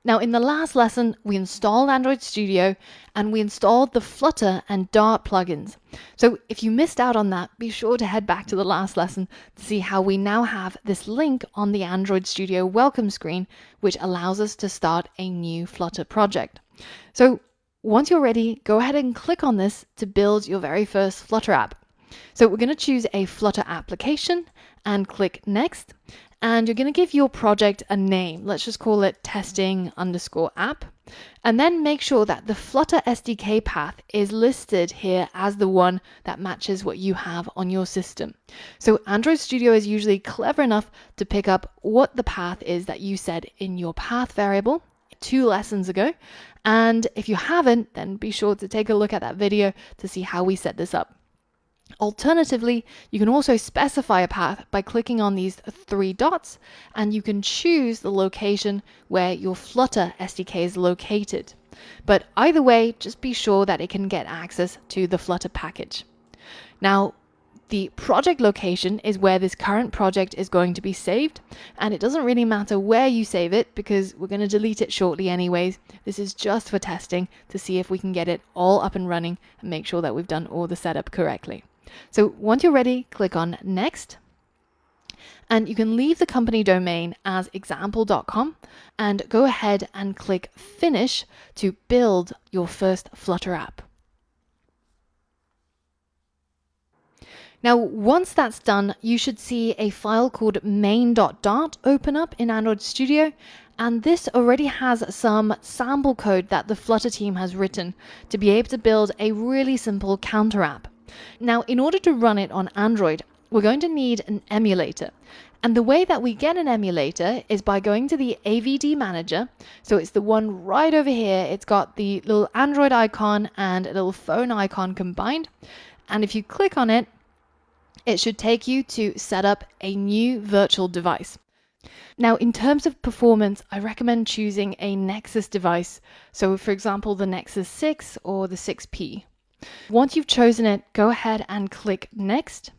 Now, in the last lesson, we installed Android Studio and we installed the Flutter and Dart plugins. So if you missed out on that, be sure to head back to the last lesson to see how we now have this link on the Android Studio welcome screen, which allows us to start a new Flutter project. So once you're ready, go ahead and click on this to build your very first Flutter app. So we're going to choose a Flutter application and click Next. And you're going to give your project a name. Let's just call it testing_app. And then make sure that the Flutter SDK path is listed here as the one that matches what you have on your system. So Android Studio is usually clever enough to pick up what the path is that you set in your path variable 2 lessons ago. And if you haven't, then be sure to take a look at that video to see how we set this up. Alternatively, you can also specify a path by clicking on these 3 dots, and you can choose the location where your Flutter SDK is located. But either way, just be sure that it can get access to the Flutter package. Now, the project location is where this current project is going to be saved, and it doesn't really matter where you save it because we're going to delete it shortly anyways. This is just for testing to see if we can get it all up and running and make sure that we've done all the setup correctly. So once you're ready, click on Next. And you can leave the company domain as example.com and go ahead and click Finish to build your first Flutter app. Now, once that's done, you should see a file called main.dart open up in Android Studio. And this already has some sample code that the Flutter team has written to be able to build a really simple counter app. Now, in order to run it on Android, we're going to need an emulator. And the way that we get an emulator is by going to the AVD manager. So it's the one right over here. It's got the little Android icon and a little phone icon combined. And if you click on it, it should take you to set up a new virtual device. Now, in terms of performance, I recommend choosing a Nexus device. So for example, the Nexus 6 or the 6P. Once you've chosen it, go ahead and click Next.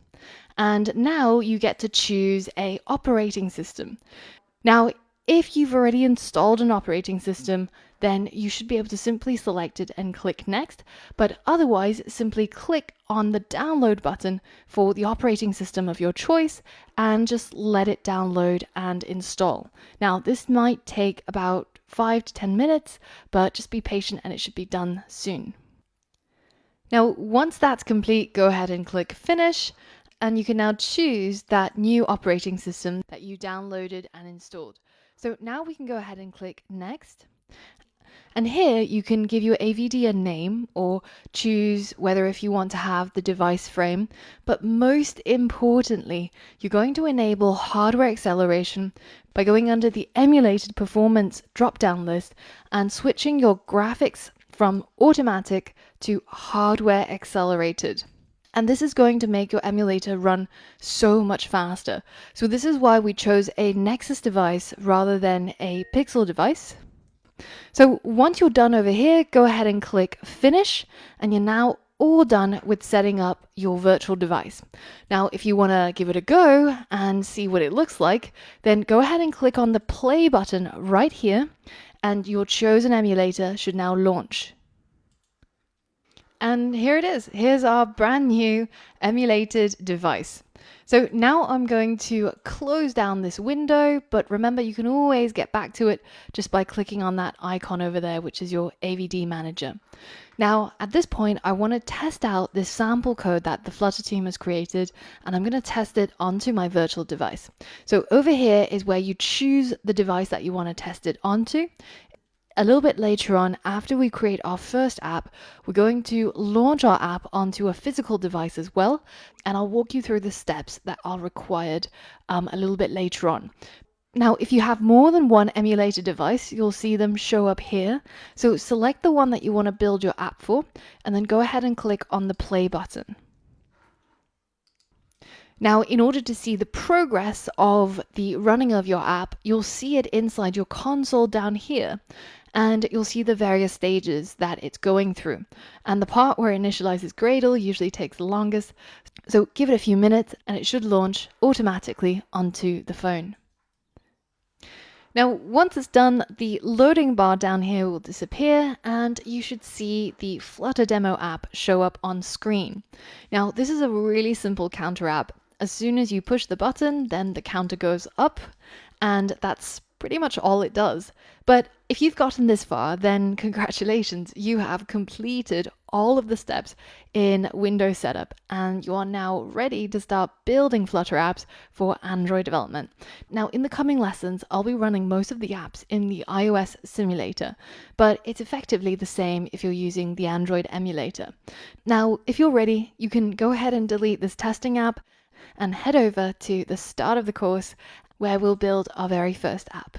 And now you get to choose an operating system. Now, if you've already installed an operating system, then you should be able to simply select it and click Next. But otherwise, simply click on the download button for the operating system of your choice and just let it download and install. Now, this might take about 5 to 10 minutes, but just be patient and it should be done soon. Now, once that's complete, go ahead and click Finish, and you can now choose that new operating system that you downloaded and installed. So now we can go ahead and click Next. And here you can give your AVD a name or choose whether if you want to have the device frame. But most importantly, you're going to enable hardware acceleration by going under the emulated performance drop-down list and switching your graphics from automatic to hardware accelerated. And this is going to make your emulator run so much faster. So this is why we chose a Nexus device rather than a Pixel device. So once you're done over here, go ahead and click Finish, and you're now all done with setting up your virtual device. Now, if you want to give it a go and see what it looks like, then go ahead and click on the play button right here, and your chosen emulator should now launch. And here it is. Here's our brand new emulated device. So now I'm going to close down this window, but remember you can always get back to it just by clicking on that icon over there, which is your AVD manager. Now, at this point, I want to test out this sample code that the Flutter team has created, and I'm going to test it onto my virtual device. So over here is where you choose the device that you want to test it onto. A little bit later on, after we create our first app, we're going to launch our app onto a physical device as well, and I'll walk you through the steps that are required a little bit later on. Now, if you have more than one emulator device, you'll see them show up here. So select the one that you want to build your app for, and then go ahead and click on the play button. Now, in order to see the progress of the running of your app, you'll see it inside your console down here, and you'll see the various stages that it's going through. And the part where it initializes Gradle usually takes the longest, so give it a few minutes and it should launch automatically onto the phone. Now, once it's done, the loading bar down here will disappear and you should see the Flutter demo app show up on screen. Now, this is a really simple counter app. As soon as you push the button, then the counter goes up, and that's pretty much all it does. But if you've gotten this far, then congratulations, you have completed all of the steps in Windows setup and you are now ready to start building Flutter apps for Android development. Now, in the coming lessons, I'll be running most of the apps in the iOS simulator, but it's effectively the same if you're using the Android emulator. Now, if you're ready, you can go ahead and delete this testing app and head over to the start of the course where we'll build our very first app.